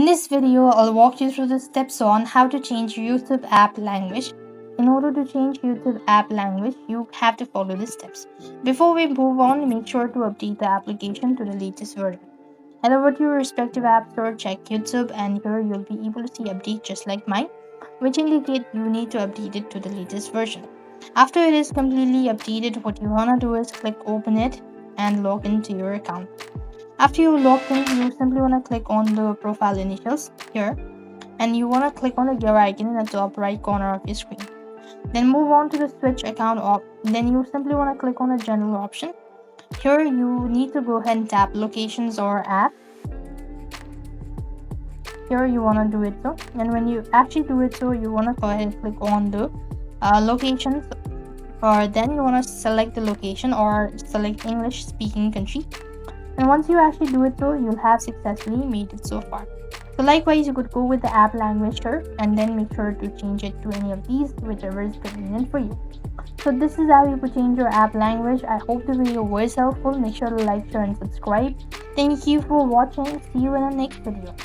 this video, I'll walk you through the steps on how to change YouTube app language. In order to change YouTube app language, you have to follow the steps. Before we move on, make sure to update the application to the latest version. Head over to your respective app store, check YouTube, and here you'll be able to see update just like mine, which indicate you need to update it to the latest version. After it is completely updated, what you wanna do is click open it and log into your account. After you log in, you simply want to click on the profile initials here, and you want to click on the gear icon in the top right corner of your screen. Then move on to the switch account then you simply want to click on the general option. Here you need to go ahead and tap locations or app. Here you want to do it so, and when you actually do it so, you want to go ahead and click on the locations, or then you want to select the location or select English speaking country. And once you actually do it so, you'll have successfully made it so far. So likewise, you could go with the app language here and then make sure to change it to any of these, whichever is convenient for you. So this is how you could change your app language. I hope the video was helpful. Make sure to like, share and subscribe. Thank you for watching. See you in the next video.